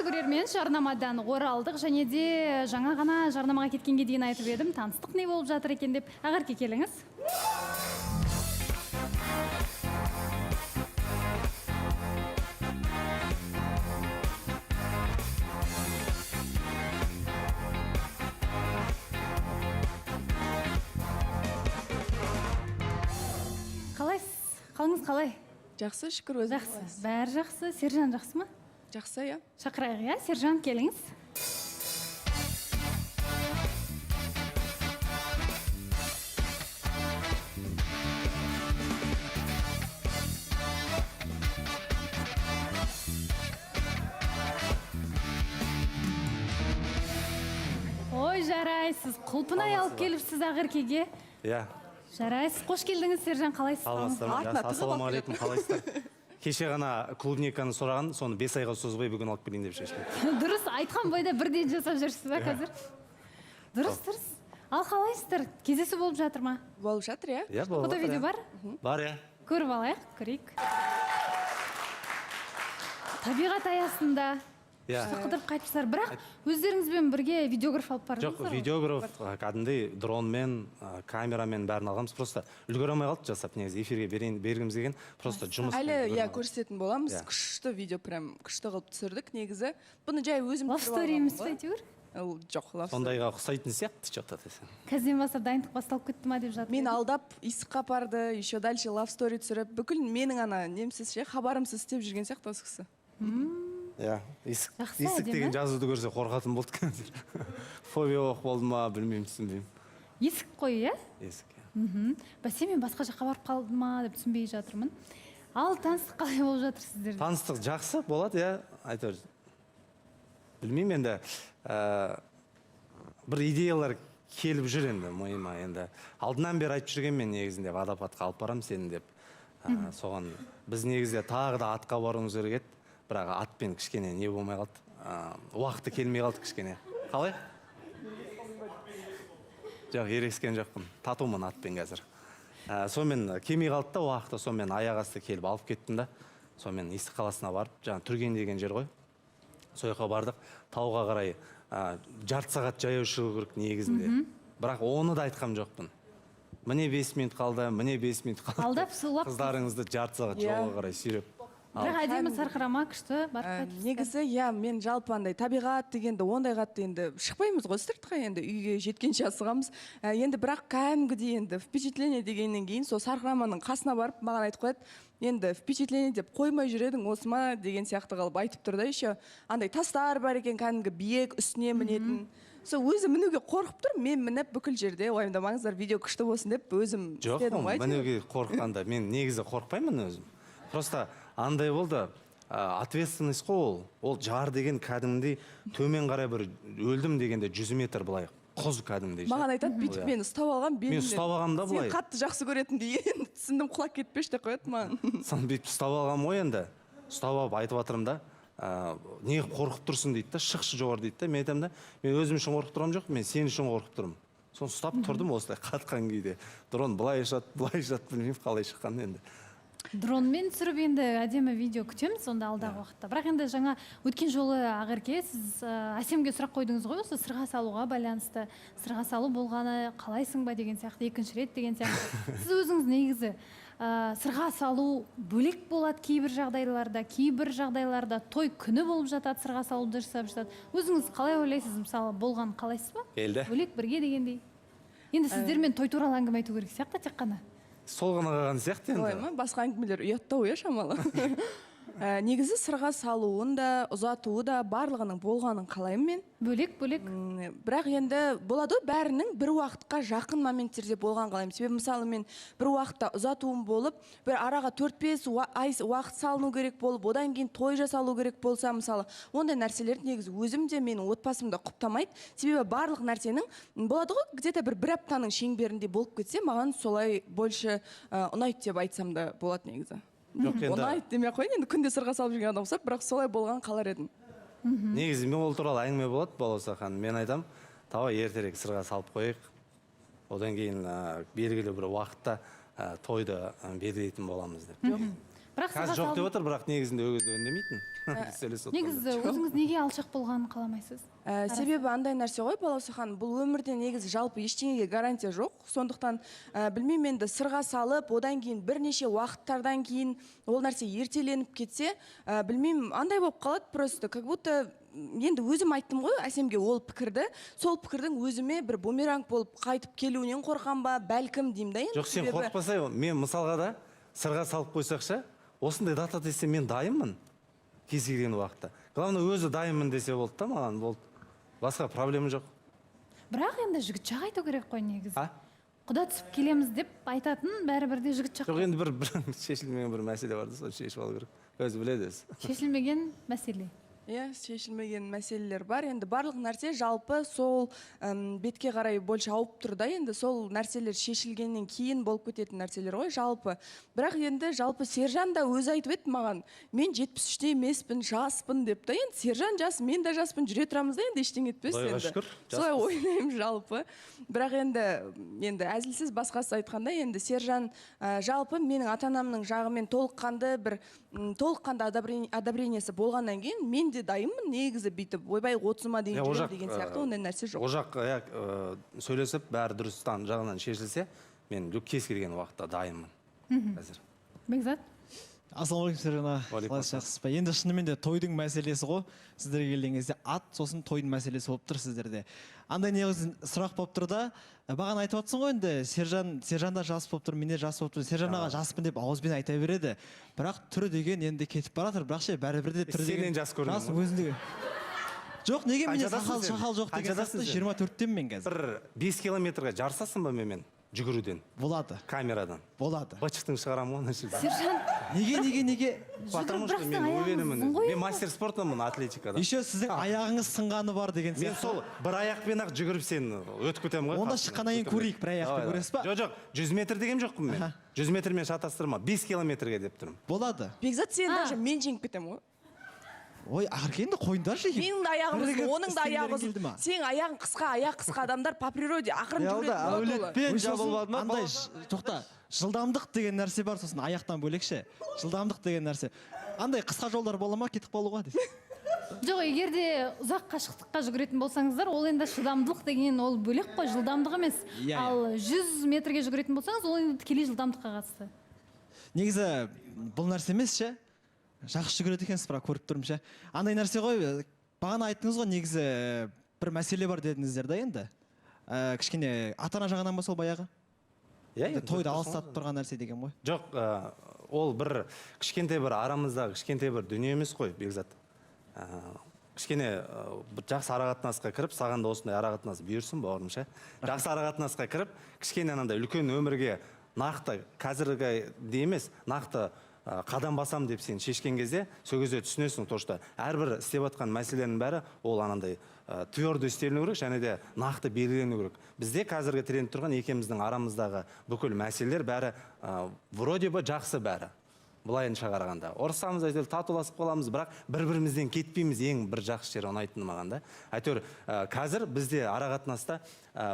көрермен, жарнамадан оралдық, және де жаңа ғана жарнамаға кеткенге дейін айтып едім, таныстық не болып жатыр екен деп. Ақерке, келіңіз. Қалайсыз? Қалыңыз қалай? Жақсы, шүкір, өзіңіз Жақсы, қалайсыз? бәрі жақсы. Сержан жақсы ма? Жақсы, иә. Шақырайық, иә? Сержан, келіңіз. Ой, жарайсыз. Құлпынай алып келіпсіз Ақеркеге. Иә. Жарайсыз. Қош келдіңіз, Сержан, қалайсыз? Ассалаумағалейкум, қалайсыздар? Кеше ғана клубниканы сұраған, соны 5 айға созбай бүгін алып келейін деп шештім. Дұрыс, айтқан бойда бірден жасап жүрсіз ба қазір? Дұрыс, дұрыс. Ал қалайсыздар? Кездесу болып жатыр ма? Болып жатыр, иә? Иә, болып жатыр. Фото-видео бар? Бар, иә. Көріп алайық, көрейік. Табиғат аясында Иә. қыдырып қайтыпсыздар, бірақ өздеріңізбен бірге видеограф алып Жоқ, бардыңыздар ғой? видеограф, кәдімгідей дронмен, камерамен бәрін алғанбыз. Просто үлгере алмай қалды жасап, негізі эфирге бергіміз келген. Просто жұмыс. Әлі, иә, көрсететін боламыз. Күшті видео, прям күшті қылып түсірдік негізі. Бұны жай өзім Love story емес пе әйтеуір? Жоқ, love story. Сондайға ұқсайтын сияқты, что-то десең. Қазірден бастап дайындық басталып кетті ма деп жатыр. Мен алдап, исыққа апарды, еще дальше love story түсіріп, бүкіл менің ана немсіз ше, хабарымсыз істеп жүрген сияқты осы кісі. Иә, Жақсы, исік әдемі. деген жазуды көрсе қорқатын болды қазір. Фобия болып болды ма, білмеймін, түсінбеймін. Есік қой, иә? Есік, иә. Бәсе, мен басқа жаққа барып қалдым ма деп түсінбей жатырмын. Ал таныстық қалай болып жатыр сіздерде? Таныстық жақсы болады, иә, айтыр. Білмеймін енді, бір идеялар келіп жүр енді, мойыма енді. Алдынан бері айтып жүрген мен негізінде водопадқа алып барам сені деп. Соған біз негізде тағы да атқа баруымыз керек еді. Бірақ атпен кішкене не болмай қалды. Уақыты келмей қалды кішкене. Қалай? Жоқ, ерескен жоқпын. Татумын атпен қазір. Сонымен келмей қалды да уақыты, сонымен аяқ асты келіп алып кеттім да. Сонымен Истік қаласына барып, жаңа Түрген деген жер ғой. Сол жаққа бардық. Тауға қарай жарты сағат жаяу шығу керек негізінде. Бірақ оны да айтқам жоқпын. Міне 5 минут қалды, міне 5 минут қалды. Алдап сулап. Қыздарыңызды жарты сағат жолға қарай сүйреп. Бірақ әдемі сарқырама, күшті, барып қайтыпсыздар. Негізі, иә, мен жалпы андай табиғат дегенді, ондай қатты енді шықпаймыз ғой сыртқа, енді үйге жеткенше асығамыз. Енді бірақ кәдімгідей енді впечатление дегеннен кейін сол сарқыраманың қасына барып маған айтып қояды, енді впечатление деп қоймай жүредің осы ма деген сияқты қалып айтып тұр да, еще андай тастар бар екен, кәдімгі биік үстіне мінетін. Сол өзім мінуге қорқып тұр, мен мініп бүкіл жерде уайымдамаңыздар, видео күшті болсын деп өзім істедім ғой. Жоқ, мінуге қорыққанда мен негізі қорықпаймын өзім. Просто андай болды, ответственность қой ол жар деген кәдімдей төмен қарай бір өлдім дегенде 100 метр былай құз кәдімдей. Маған айтады, бүйтіп мені ұстап алған мен ұстап алғам да былай. Сен қатты жақсы көретін дейін, түсіндім, құлап кетпеш деп қояды маған. Сан бүйтіп ұстап алғам ой енді, ұстап алып айтып жатырмын да, не қорқып тұрсың дейді да, шықшы жоғар дейді да, мен айтамын да, мен өзім үшін қорқып тұрам жоқ, мен сен үшін қорқып тұрмын. Соны ұстап тұрдым осылай қатқан кейде. Дрон былай жат, білмеймін қалай шыққан енді. Дронмен түсіріп енді әдемі видео күтеміз сонда алдағы уақытта. Бірақ енді жаңа өткен жолы Ақерке, сіз Әсемге сұрақ қойдыңыз ғой, осы сырға салуға байланысты. Сырға салу болғаны қалайсың ба деген сияқты, екінші рет деген сияқты. Сіз өзіңіз негізі сырға салу бөлек болады кейбір жағдайларда той күні болып жатады, сырға салуды жасап жатады. Өзіңіз қалай ойлайсыз, мысалы болған қалайсыз ба? Келді. Бөлек бірге дегендей. Енді сіздермен той туралы әңгіме айту керек сияқты тек қана. Сол ғана қалған сияқты енді. Олай ма? Басқа әңгімелер ұяттау иә шамалы. Негізі сырға салуын да, ұзатуы да барлығының болғанын қалаймын мен. Бөлек. Бірақ енді болады бәрінің бір уақытқа жақын моменттерде болған қалаймын. Себебі мысалы мен бір уақытта ұзатуым болып, бір араға 4-5 ай уақыт салыну керек болып, одан кейін той жасалу керек болса, мысалы, ондай нәрселерді негізі өзім де менің отбасым да құптамайды. Себебі барлық нәрсенің болады ғой, где-то бір аптаның шеңберінде болып кетсе, маған солай больше ұнайды деп айтсам да болады негізі. Ұнайды демей қойын, енді күнде сырға салып жүрген адам болса, бірақ солай болған қалар едім. Негізі мен ол туралы әңгіме болады, болса ханым. Мен айтам, давай ертерек сырға салып қойық. Одан кейін белгілі бір уақытта тойды белгілейтін боламыз деп. бірақ қазір жоқ деп отыр, бірақ негізінде ол кезде үндемейтін. Сөйлесіп отырғанда. негізі өзіңіз неге алшақ болғанын қаламайсыз? Себебі андай нәрсе ғой, Балауса ханым, бұл өмірде негізі жалпы ештеңеге гарантия жоқ. Сондықтан білмеймін, енді сырға салып, одан кейін бірнеше уақыттардан кейін ол нәрсе ертеленіп кетсе, білмеймін, андай болып қалады просто, как будто енді өзім айттым ғой Әсемге ол пікірді, сол пікірдің өзіме бір бумеранг болып қайтып келуінен қорқам ба, бәлкім деймін да енді. Жоқ, сен қорықпасай, мен мысалға да сырға салып қойсақшы, осындай дата десе мен дайынмын кез келген уақытта. Главное, өзі дайынмын десе болды да, маған болды. Басқа проблема жоқ. Бірақ енді жігіт жақ айту керек қой негізі. А? Құда түсіп келеміз деп айтатын бәрібір де жігіт жақ. Жоқ, енді бір шешілмеген бір мәселе бар да, соны шешіп алу керек. Өзі біледі өзі. Шешілмеген мәселе. Иә, шешілмеген мәселелер бар. Енді барлық нәрсе жалпы сол бетке қарай больше ауып тұр да, енді сол нәрселер шешілгеннен кейін болып кететін нәрселер ғой жалпы. Бірақ енді жалпы Сержан да өзі айтып еді маған, мен 73-те емеспін, жаспын деп та. Енді Сержан жас, мен де жаспын, жүре тұрамыз да, енді ештеңе етпес енді. Құдайға шүкір, Солай ойлаймын жалпы. Бірақ енді әзілсіз басқасы айтқанда, енді Сержан жалпы менің ата-анамның жағымен толыққанды одобрениесі болғаннан кейін мен де дайынмын негізі бүйтіп ойбай 30-ма дейін жүрем деген сияқты ондай нәрсе жоқ. Ол жақ сөйлесіп бәрі дұрыстан жағынан шешілсе, мен кез келген уақытта дайынмын қазір. Бекзат? Ассалаумағалейкум, Сержан. Қалайсыз ба? Енді шынымен де тойдың мәселесі ғой. Сіздерге келген кезде ат, сосын тойдың мәселесі болып тұр сіздерде. Андай негізі сұрақ болып тұр да, бағана айтып отырсың ғой енді, Сержан да жас болып тұр, мен де жас болып тұр. Сержан аға жаспын деп ауызбен айта береді. Бірақ түрі деген енді кетіп баратыр. Бірақ ше бәрібір де түрі деген Сенен жас көрінемін. жас өзіндегі. Жоқ, неге менде сақал жоқ деген сияқты 24-тен мен қазір. Бір 5 километрге жарысасың ба менімен жүгіруден? Болады. Камерадан. Болады. Бычықтың шығарамын оны ішінде. Сержан, Неге? Потому что мен уверенмін. Мен мастер спортымын, атлетикада. Еще сіздің аяғыңыз сынғаны бар деген Мен сияқты. сол бір аяқпен ақ жүгіріп сен өтіп кетемін ғой. Онда шыққаннан кейін көрейік бір аяқты, көресіз ба? Жоқ, 100 метр деген жоқпын мен. 100 метрмен шатастырма, 5 километрге деп тұрмын. Болады. Бекзат, сен даже мен жеңіп кетемін ғой. Ой, ақыркенді қойыңдаршы. Менің де аяғым ұзын, оның да аяғы ұзын. келді ма? Сен аяғың қысқа, аяқ қысқа адамдар по природе ақырын жүреді. Әулетпен жабылмады ма? Андай, тоқта, жылдамдық деген нәрсе бар, сосын аяқтан бөлекше. Жылдамдық деген нәрсе. Андай қысқа жолдар бола ма, кетіп қалуға дейсіз? жоқ, егер де ұзақ қашықтыққа жүгіретін болсаңыздар, ол енді шыдамдылық деген ол бөлек қой, жылдамдық емес. Иә. Ал 100 метрге жүгіретін болсаңыз, ол енді тікелей жылдамдыққа қатысты. Негізі бұл нәрсе емес ше. Жақсы жүгіреді екенсіз, бірақ көріп тұрмын ше. Андай нәрсе ғой, бағана айттыңыз ғой, негізі бір мәселе бар дедіңіздер да енді. Кішкене ата-ана жағынан ба сол баяғы? Иә, Тойды алыстатып тұрған нәрсе деген ғой. жоқ, ол бір кішкентай бір арамыздағы кішкентай бір дүние емес қой, Бекзат. Кішкене жақсы арақатынасқа кіріп, саған да осындай арақатынас бұйырсын бауырым ше. Жақсы арақатынасқа кіріп, кішкене анандай үлкен өмірге нақты қазіргі де емес, нақты қадам басам деп сен шешкен кезде, сол кезде түсінесің, то что әрбір істеп жатқан мәселенің бәрі ол анандай твердо істеліну керек, және де нақты белгілену керек. Бізде қазіргі тренд тұрған екеуміздің арамыздағы бүкіл мәселелер бәрі вроде бы жақсы бәрі. Былайынша қарағанда. Ұрысамыз, әйтеуір татуласып қаламыз, бірақ бір-бірімізден кетпейміз, ең бір жақсы жері ұнайтыны маған да. Әйтеуір қазір бізде арақатынаста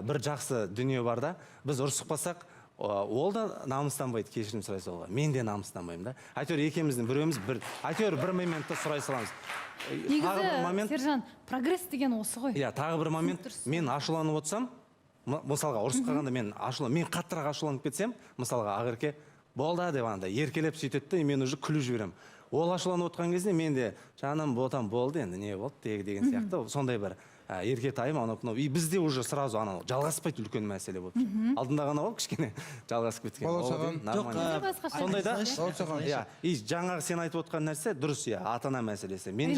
бір жақсы дүние бар да, біз ұрысықпасақ, ол да намыстанбайды, кешірім сұрай салуға. Мен де намыстанбаймын да. Әйтеуір екеуміздің біреуіміз әйтеуір бір моментті сұрай саламыз. Негізі, Сержан, прогресс деген осы ғой. Иә, тағы бір момент, мен ашуланып отырсам, мысалға ұрысып қалғанда мен қаттырақ ашуланып кетсем, мысалға Ақерке болды деп анда еркелеп сөйтеді, мен уже күліп жіберемін. Ол ашуланып отырған кезде мен де жаным ботам болды енді, не болды деген сияқты, сондай бір еркетайым анау и бізде уже сразу анау жалғаспайды, үлкен мәселе болып шығады. Алдында ғана ол кішкене жалғасып кеткен. Сондай да. Иә, и жаңағы сен айтып отқан нәрсе дұрыс, иә, ата-ана мәселесі. Мен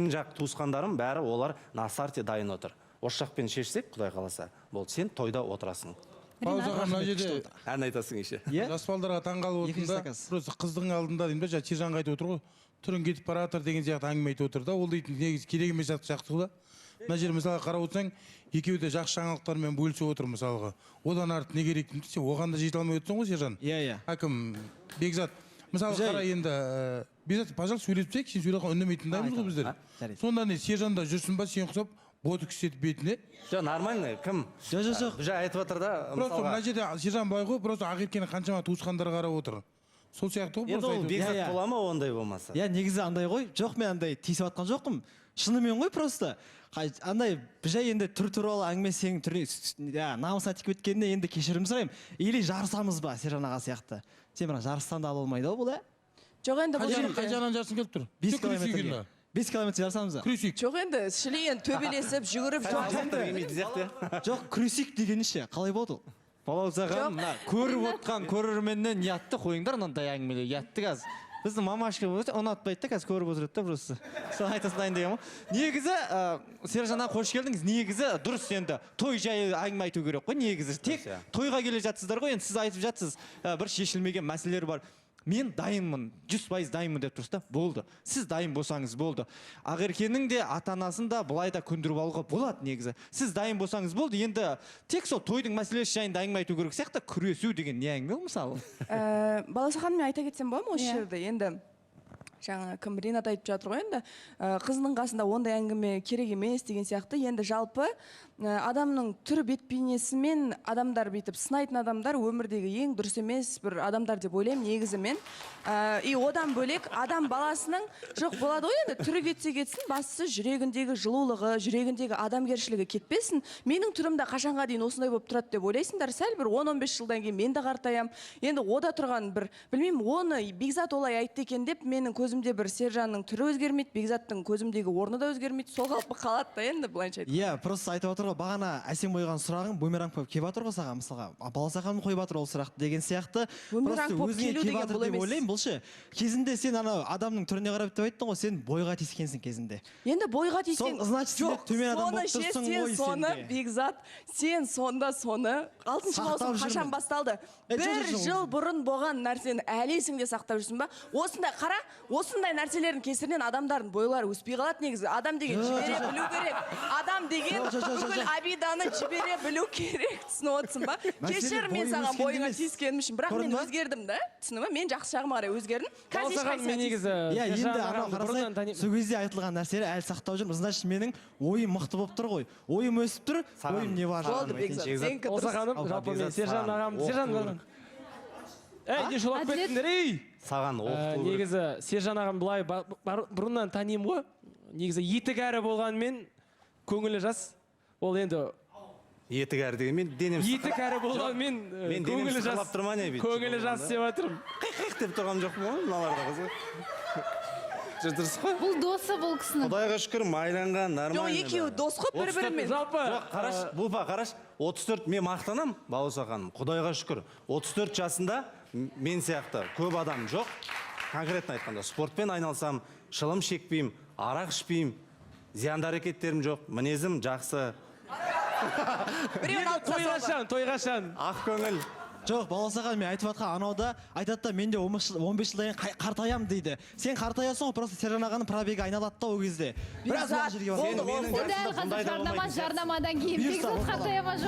жақ туысқандарым бәрі олар на старте дайын отыр. Осы жақпен шешсек, Құдай қаласа, болды, сен тойда отырасың. Паузаға мына жерде ән айтасың еше. жас балдарға таңғалып отырмын да, просто қыздың алдында деймін да, жаңа Сержанға айтып отыр ғой, түрің кетіп бара жатыр деген сияқты әңгіме айтып отыр да, ол дейтін негізі керек емес жақсы да. Мына жер мысалға қарап отырсаң, екеуі де жақсы жаңалықтармен бөлісіп отыр мысалға. Одан арты не керек деймін, сен оған да жете алмай отырсың ғой, Сержан. Иә. Әкім Бекзат, мысалы қара енді, Бекзат, пожалуйста, сөйлесек, сен сөйлесең үндемей тыңдаймыз ғой біздер. Сонда не Сержан да жүрсін ба, сен құсап ботокс етіп бетіне? Жоқ, нормально, кім? Жоқ. Бұжа айтып отыр да, просто мына жерде Сержан былай ғой, просто Ақеркені қаншама туысқандар қарап отыр. сол сияқты ғой енді просто ол айтып бекзат Иә, иә. бола ма ондай болмаса? иә негізі андай ғой, жоқ мен андай тиісіп жатқан жоқпын, шынымен ғой, просто андай жай енді түр туралы әңгіме сенің түріне намысына тиіп кеткеніне енді кешірім сұраймын, или жарысамыз ба Сержан аға сияқты. Сен бірақ жарыстан да ала алмайды ғой бұл, жоқ енді бұл жерде қай жағынан жарысың келіп тұр? 5 Тек күресейік километрге. енді. 5 километр жарысамыз ба? Күресейік. жоқ енді шілейін төбелесіп жүгіріп жоқ Азаттар келмейтін сияқты, иә? Жоқ, күресейік дегені ше, қалай болады ол? Балауыз аға, мына көріп отқан көрерменнен ұятты қойыңдар мынандай әңгімеле, ұятты қазір. Біздің мамашка өте ұнатпайды да, қазір көріп отырады да просто. Сол айтасын дайын деген ғой. Негізі, Сержан аға қош келдіңіз. Негізі дұрыс енді той жайы әңгіме айту керек қой негізі. Тек тойға келе жатсыздар ғой, енді сіз айтып жатсыз, бір шешілмеген мәселелер бар. Мен дайынмын, 100% дайынмын деп тұрсыз да, болды. Сіз дайын болсаңыз болды. Ақеркенің де ата-анасын да былай да көндіріп алуға болады негізі. Сіз дайын болсаңыз болды. Енді тек сол тойдың мәселесі жайында әңгіме айту керек сияқты, күресу деген не әңгіме ол мысалы? баласа ханым, мен айта кетсем болады ма осы Иә. жерде? Енді жаңа кім Ринат айтып жатыр ғой, енді қызының қасында ондай әңгіме керек емес деген сияқты. Енді жалпы адамның түрі бет бейнесімен адамдар бүйтіп сынайтын адамдар өмірдегі ең дұрыс емес бір адамдар деп ойлаймын негізі мен. И одан бөлек адам баласының жоқ болады ғой, енді түрі кетсе кетсін, бастысы жүрегіндегі жылулығы, жүрегіндегі адамгершілігі кетпесін. Менің түрім де қашанға дейін осындай болып тұрады деп ойлайсыңдар? Сәл бір 10-15 жылдан кейін мен де қартаям. Енді ода тұрған бір білмеймін, оны Бекзат олай айтты екен деп менің көзімде бір Сержанның түрі өзгермейді, Бекзаттың көзімдегі орны да өзгермейді, сол қалпы қалады да енді былайша айтқанда. Иә, просто айтып отыр ғой, бағана әсем қойған сұрағың бумеранг болып келіп жатыр ғой саған, мысалға. Баласа ханым қойып жатыр ол сұрақты деген сияқты. Бумеранг болып өзіңе келу келіп деген жатыр бұл деп емес. ойлаймын, бұл ше. Кезінде сен анау адамның түріне қарап деп айттың ғой, сен бойға тиіскенсің кезінде. Енді бойға тиіскен Сол, значит, сен төмен адам болып тұрсың ғой соны сенде. Бекзат, сен сонда соны 6-шы Сақтап маусым қашан жүрмін. басталды? Жоқ, Бір жоқ, жыл бұрын болған нәрсені әлі есіңде сақтап жүрсің ба? Осындай қара, осындай нәрселердің кесірінен адамдардың бойлары өспей қалады негізі. Адам деген жібере білу керек. Адам деген бүкіл обиданы жібере білу керек. Түсініп отырсың ба? Кешір, мен саған бойыңа тиіскенім үшін, бірақ мен өзгердім да. түсіндің ба? Мен жақсы жағыма қарай өзгердім. Қазір ешқайсысына мен негізі Иә, енді Сержан анау ағамды бұрыннан қарасай, танимын. сол кезде айтылған нәрселер әлі сақтап жүрмін. Значит, менің ойым мықты болып тұр ғой. Ойым өсіп тұр, ойым не бар. болды Бекзат. Сенікі Осы дұрыс. ханым, жалпы мен Сержан ағам, не шулап Әділет? кеттіңдер, ей! Саған оқыту керек. Негізі Сержан ағам былай бұрыннан танимын ғой. Негізі еті кәрі болғанмен көңілі жас. Ол енді Еті кәрі деген мен денем еті кәрі болғанмен мен денем көңілі сықырлап жас. тұр ма не бүйтіп? Көңілі жас деп жатырмын. Қиқ деп тұрған жоқпын ғой мыналарда қызы. Дұрыс қой. бұл досы бұл кісінің. Құдайға шүкір майланған, Жоқ, нормально. екеуі дос қой бір-бірімен. Жалпы Жоқ, қараш, бұлпа, қараш, 34, мен мақтанам, Балауса ханым, Құдайға шүкір. 34 жасында мен сияқты көп адам жоқ. Конкретно айтқанда, спортпен айналсам, шылым шекпеймін, арақ ішпеймін, зиянды әрекеттерім жоқ, мінезім жақсы, Біреуін алып той тастауға. қашан, той қашан. ақ көңіл. Жоқ, баласаға мен айтып жатқан анауда айтады да менде 15 жылдан кейін қартаям дейді. Сен қартаясың ғой, просто Сержан ағаның пробегі айналады да ол кезде. Біраз Бекзат, жерге болды, барады. болды. Менің Дәл жасымда қазір бұндай да болмайтын жарнамадан кейін Бұйырса, Бекзат болды. қартая ма жоқ